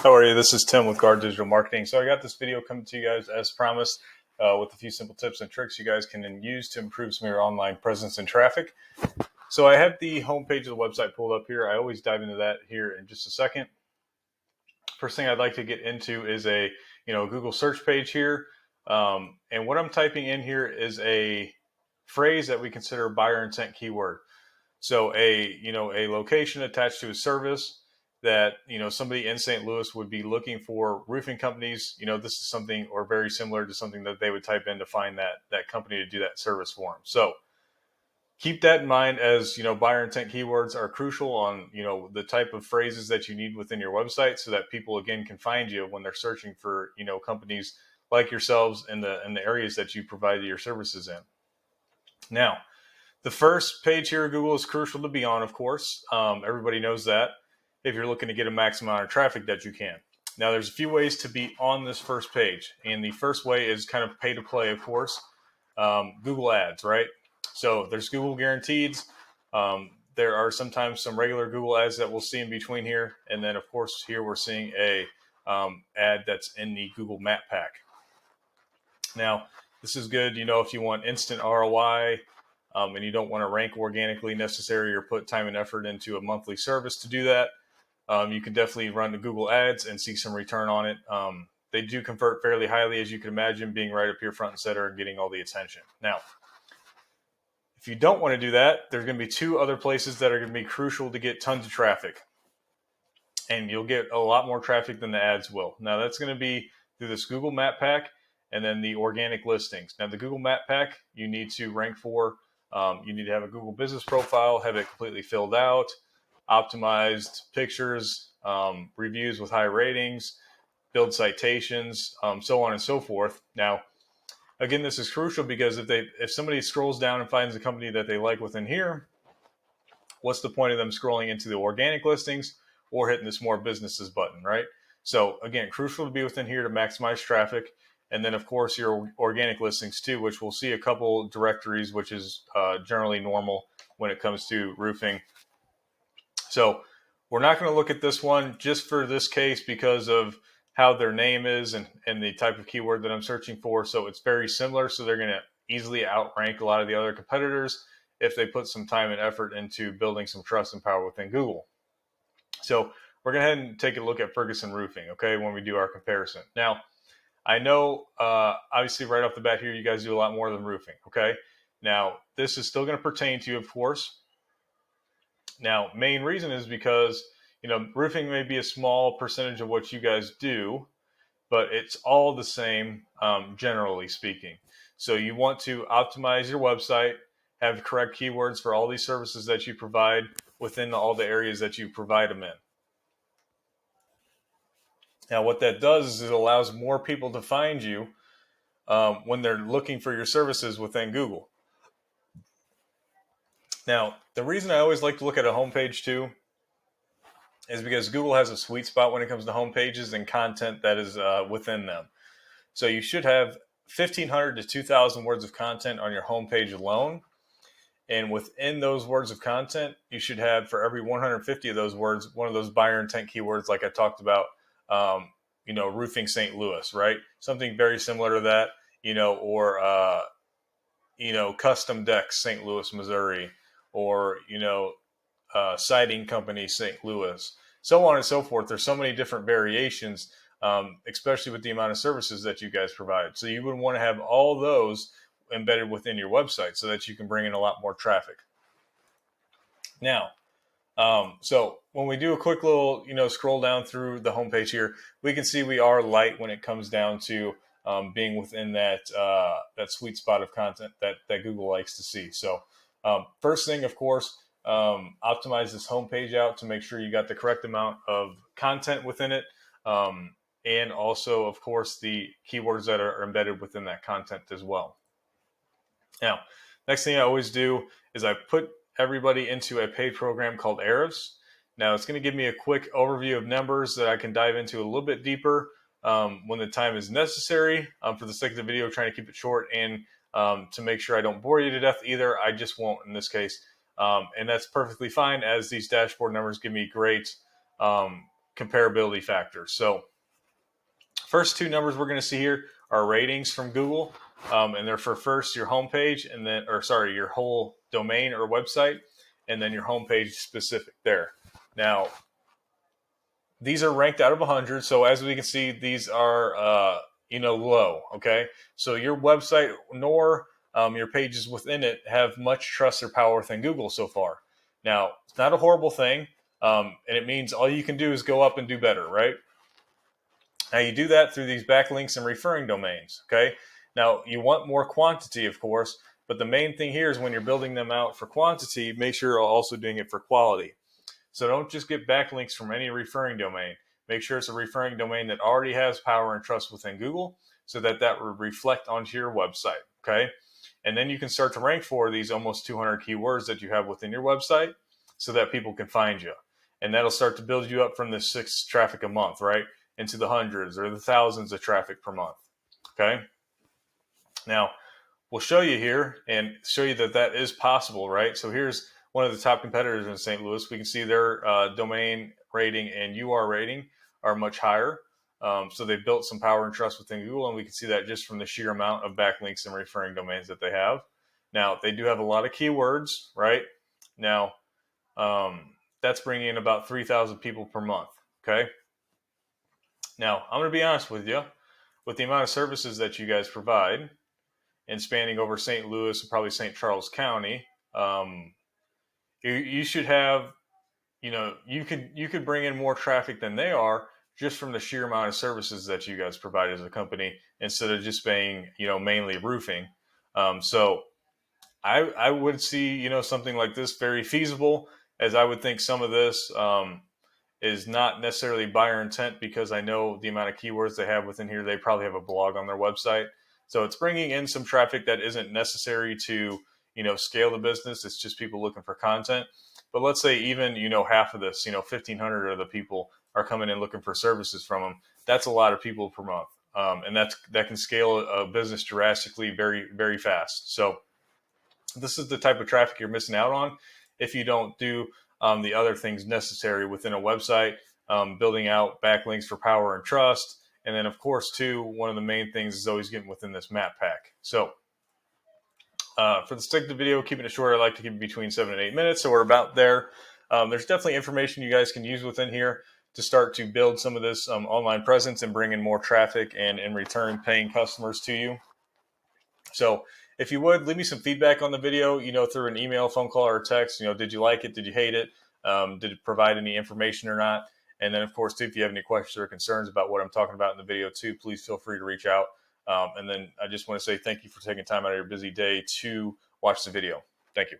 How are you? This is Tim with Guard Digital Marketing. So I got this video coming to you guys as promised with a few simple tips and tricks you guys can then use to improve some of your online presence and traffic. So I have the homepage of the website pulled up here. I always dive into that here in just a second. First thing I'd like to get into is a Google search page here. And what I'm typing in here is a phrase that we consider a buyer intent keyword. So a location attached to a service that somebody in St. Louis would be looking for roofing companies. This is something or very similar to something that they would type in to find that company to do that service for them. So keep that in mind, as buyer intent keywords are crucial on the type of phrases that you need within your website, so that people again can find you when they're searching for companies like yourselves in the areas that you provide your services in. Now, the first page here of Google is crucial to be on, of course. Everybody knows that, if you're looking to get a maximum amount of traffic that you can. Now, there's a few ways to be on this first page. And the first way is kind of pay to play, of course. Google ads, right? So there's Google guaranteed. There are sometimes some regular Google ads that we'll see in between here. And then, of course, here we're seeing a ad that's in the Google Map Pack. Now, this is good, if you want instant ROI, and you don't want to rank organically necessarily or put time and effort into a monthly service to do that. You can definitely run the Google ads and see some return on it. They do convert fairly highly, as you can imagine, being right up here front and center and getting all the attention. Now, if you don't want to do that, there's going to be two other places that are going to be crucial to get tons of traffic. And you'll get a lot more traffic than the ads will. Now, that's going to be through this Google Map Pack and then the organic listings. Now, the Google Map Pack, you need to rank for. You need to have a Google business profile, have it completely filled out, optimized pictures, reviews with high ratings, build citations, so on and so forth. Now, again, this is crucial because if somebody scrolls down and finds a company that they like within here, what's the point of them scrolling into the organic listings or hitting this more businesses button, right? So again, crucial to be within here to maximize traffic. And then, of course, your organic listings too, which we'll see a couple directories, which is generally normal when it comes to roofing. So we're not going to look at this one just for this case because of how their name is and the type of keyword that I'm searching for. So it's very similar. So they're going to easily outrank a lot of the other competitors if they put some time and effort into building some trust and power within Google. So we're going to head and take a look at Ferguson Roofing, okay, when we do our comparison. Now, I know, obviously, right off the bat here, you guys do a lot more than roofing, okay? Now, this is still going to pertain to you, of course. Now, main reason is because, roofing may be a small percentage of what you guys do, but it's all the same, generally speaking. So you want to optimize your website, have correct keywords for all these services that you provide within all the areas that you provide them in. Now, what that does is it allows more people to find you when they're looking for your services within Google. Now, the reason I always like to look at a homepage too is because Google has a sweet spot when it comes to homepages and content that is within them. So you should have 1,500 to 2,000 words of content on your homepage alone. And within those words of content, you should have, for every 150 of those words, one of those buyer intent keywords like I talked about, roofing St. Louis, right? Something very similar to that, or, custom decks St. Louis, Missouri, or, siding company St. Louis, so on and so forth. There's so many different variations, especially with the amount of services that you guys provide. So you would want to have all those embedded within your website so that you can bring in a lot more traffic. Now, so when we do a quick little, scroll down through the homepage here, we can see we are light when it comes down to being within that sweet spot of content that Google likes to see. So first thing, of course, optimize this homepage out to make sure you got the correct amount of content within it. And also, of course, the keywords that are embedded within that content as well. Now, next thing I always do is I put everybody into a paid program called Ahrefs. Now, it's going to give me a quick overview of numbers that I can dive into a little bit deeper when the time is necessary. For the sake of the video, trying to keep it short and to make sure I don't bore you to death either. I just won't in this case. And that's perfectly fine, as these dashboard numbers give me great comparability factors. So first two numbers we're going to see here are ratings from Google, and they're for first your homepage, and then, or sorry, your whole domain or website, and then your homepage specific there. Now, these are ranked out of 100, so as we can see, these are low. Okay, so your website nor your pages within it have much trust or power within Google so far. Now, it's not a horrible thing, and it means all you can do is go up and do better, right? Now, you do that through these backlinks and referring domains, okay? Now, you want more quantity, of course, but the main thing here is when you're building them out for quantity, make sure you're also doing it for quality. So don't just get backlinks from any referring domain. Make sure it's a referring domain that already has power and trust within Google so that that will reflect onto your website, okay? And then you can start to rank for these almost 200 keywords that you have within your website so that people can find you. And that'll start to build you up from the 6 traffic a month, right, into the hundreds or the thousands of traffic per month, okay? Now, we'll show you here and show you that that is possible, right? So here's one of the top competitors in St. Louis. We can see their domain rating and UR rating are much higher. So they've built some power and trust within Google, and we can see that just from the sheer amount of backlinks and referring domains that they have. Now, they do have a lot of keywords, right? Now, that's bringing in about 3,000 people per month, okay? Now, I'm going to be honest with you. With the amount of services that you guys provide and spanning over St. Louis and probably St. Charles County, you should have, you could bring in more traffic than they are just from the sheer amount of services that you guys provide as a company instead of just being, mainly roofing. So I would see, something like this very feasible, as I would think some of this is not necessarily buyer intent, because I know the amount of keywords they have within here. They probably have a blog on their website. So it's bringing in some traffic that isn't necessary to, scale the business. It's just people looking for content. But let's say even, half of this, 1,500 of the people are coming in looking for services from them. That's a lot of people per month. And that can scale a business drastically very, very fast. So this is the type of traffic you're missing out on if you don't do the other things necessary within a website, building out backlinks for power and trust. And then, of course, too, one of the main things is always getting within this map pack. So for the sake of the video, keeping it short, I like to keep it between 7 and 8 minutes. So we're about there. There's definitely information you guys can use within here to start to build some of this online presence and bring in more traffic and in return paying customers to you. So if you would, leave me some feedback on the video, through an email, phone call, or text. Did you like it? Did you hate it? Did it provide any information or not? And then, of course, too, if you have any questions or concerns about what I'm talking about in the video, too, please feel free to reach out. And then I just want to say thank you for taking time out of your busy day to watch the video. Thank you.